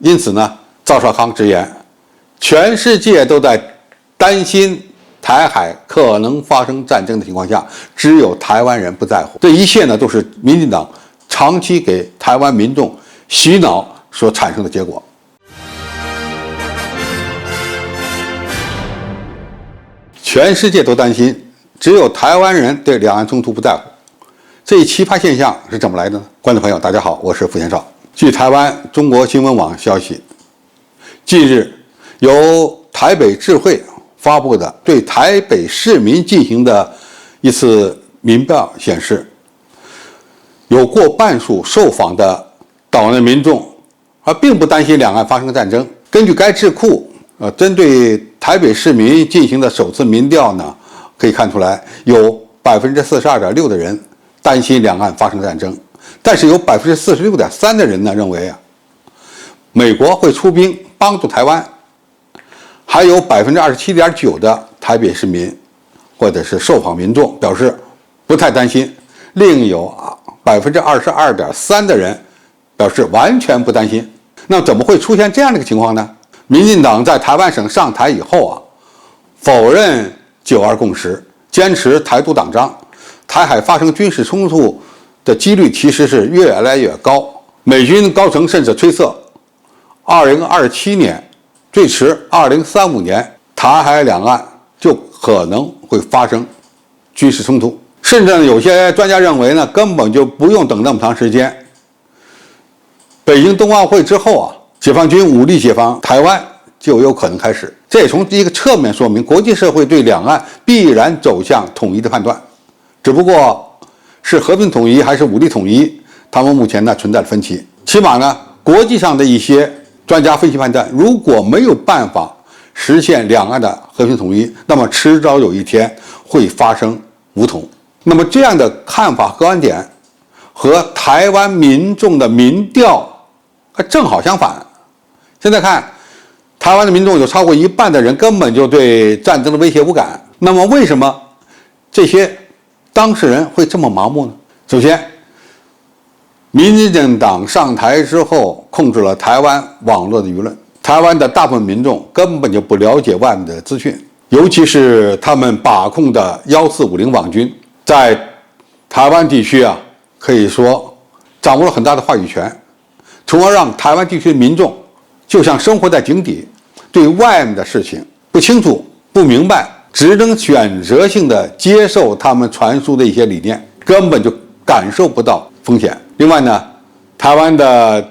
因此呢，赵少康直言，全世界都在担心台海可能发生战争的情况下，只有台湾人不在乎。这一切呢，都是民进党长期给台湾民众洗脑所产生的结果。全世界都担心，只有台湾人对两岸冲突不在乎。这一奇葩现象是怎么来的呢？观众朋友，大家好，我是傅先少。据台湾中国新闻网消息，近日由台北智慧发布的对台北市民进行的一次民调显示，有过半数受访的岛内民众并不担心两岸发生战争。根据该智库针对台北市民进行的首次民调呢，可以看出来，有 42.6% 的人担心两岸发生战争，但是有 46.3% 的人呢认为美国会出兵帮助台湾，还有 27.9% 的台北市民或者是受访民众表示不太担心，另有 22.3% 的人表示完全不担心。那怎么会出现这样的一个情况呢？民进党在台湾省上台以后否认9·2共识，坚持台独党章，台海发生军事冲突的几率其实是越来越高。美军高层甚至推测2027年最迟2035年台海两岸就可能会发生军事冲突，甚至有些专家认为呢，根本就不用等那么长时间，北京冬奥会之后解放军武力解放台湾就有可能开始。这也从一个侧面说明国际社会对两岸必然走向统一的判断，只不过是和平统一还是武力统一，他们目前呢存在分歧。起码呢，国际上的一些专家分析判断，如果没有办法实现两岸的和平统一，那么迟早有一天会发生武统。那么这样的看法和观点和台湾民众的民调正好相反。现在看，台湾的民众有超过一半的人根本就对战争的威胁无感。那么为什么这些当事人会这么盲目呢？首先，民进党上台之后控制了台湾网络的舆论，台湾的大部分民众根本就不了解外面的资讯，尤其是他们把控的1450网军，在台湾地区可以说掌握了很大的话语权，从而让台湾地区的民众就像生活在井底，对外面的事情不清楚不明白，只能选择性的接受他们传输的一些理念，根本就感受不到风险。另外呢，台湾的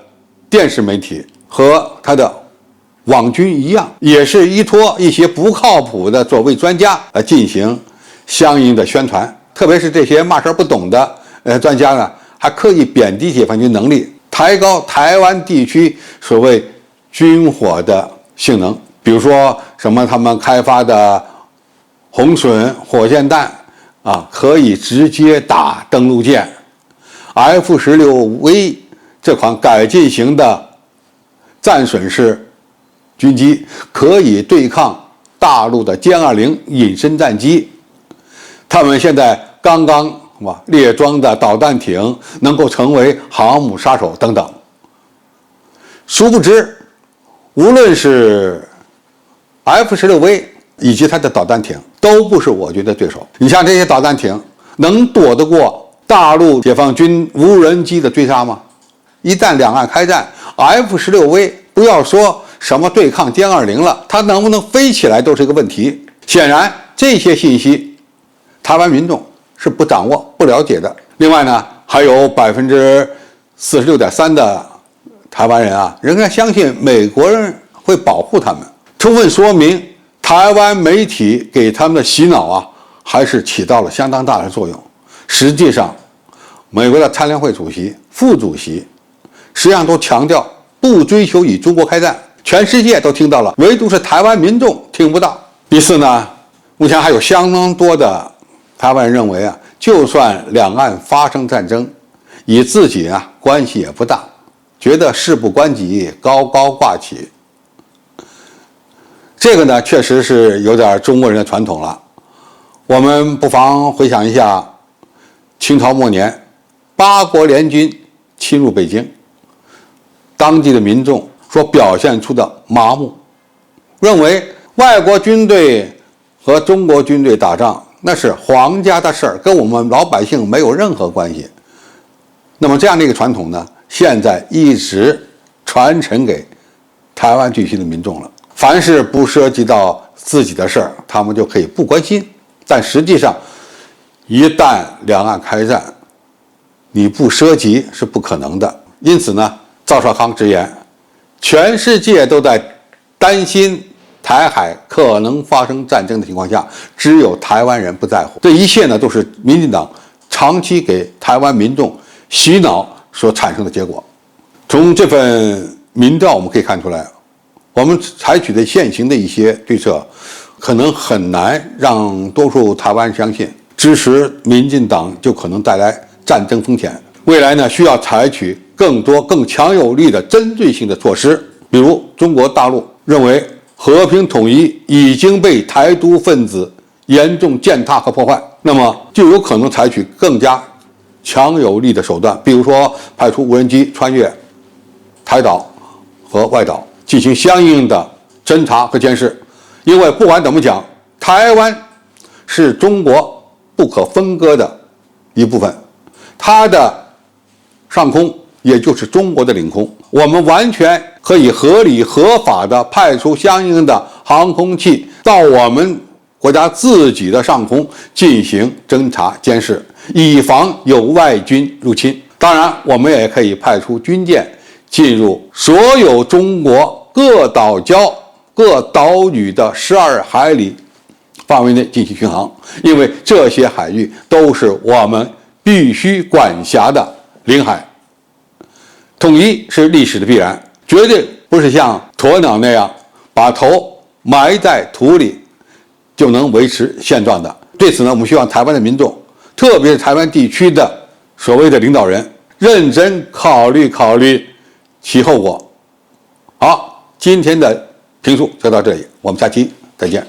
电视媒体和他的网军一样，也是依托一些不靠谱的所谓专家来进行相应的宣传，特别是这些嘛事不懂的专家呢，还刻意贬低解放军能力，抬高台湾地区所谓军火的性能，比如说什么他们开发的红隼火箭弹可以直接打登陆舰， F-16V 这款改进型的战损式军机可以对抗大陆的歼20隐身战机，他们现在刚刚列装的导弹艇能够成为航母杀手等等。殊不知，无论是 F-16V 以及它的导弹艇都不是我军的对手。你像这些导弹艇能躲得过大陆解放军无人机的追杀吗？一旦两岸开战， F-16V 不要说什么对抗歼20了，它能不能飞起来都是一个问题。显然这些信息台湾民众是不掌握不了解的。另外呢，还有 46.3% 的台湾人仍然相信美国人会保护他们，充分说明台湾媒体给他们的洗脑还是起到了相当大的作用。实际上，美国的参联会主席、副主席实际上都强调不追求与中国开战，全世界都听到了，唯独是台湾民众听不到。第四呢，目前还有相当多的台湾人认为就算两岸发生战争，与自己关系也不大，觉得事不关己，高高挂起。这个呢，确实是有点中国人的传统了。我们不妨回想一下清朝末年，八国联军侵入北京，当地的民众所表现出的麻木，认为外国军队和中国军队打仗那是皇家的事儿，跟我们老百姓没有任何关系。那么这样的一个传统呢，现在一直传承给台湾地区的民众了。凡是不涉及到自己的事儿，他们就可以不关心。但实际上，一旦两岸开战，你不涉及是不可能的。因此呢，赵少康直言，全世界都在担心台海可能发生战争的情况下，只有台湾人不在乎。这一切呢，都是民进党长期给台湾民众洗脑所产生的结果。从这份民调我们可以看出来，我们采取的现行的一些对策，可能很难让多数台湾人相信支持民进党就可能带来战争风险。未来呢，需要采取更多更强有力的针对性的措施，比如中国大陆认为和平统一已经被台独分子严重践踏和破坏，那么就有可能采取更加强有力的手段，比如说派出无人机穿越台岛和外岛进行相应的侦查和监视。因为不管怎么讲，台湾是中国不可分割的一部分，它的上空也就是中国的领空，我们完全可以合理合法的派出相应的航空器到我们国家自己的上空进行侦察监视，以防有外军入侵。当然，我们也可以派出军舰进入所有中国各岛礁、各岛屿的12海里范围内进行巡航，因为这些海域都是我们必须管辖的领海。统一是历史的必然，绝对不是像鸵鸟那样把头埋在土里就能维持现状的。对此呢，我们希望台湾的民众，特别是台湾地区的所谓的领导人，认真考虑其后果。好，今天的评述就到这里，我们下期再见。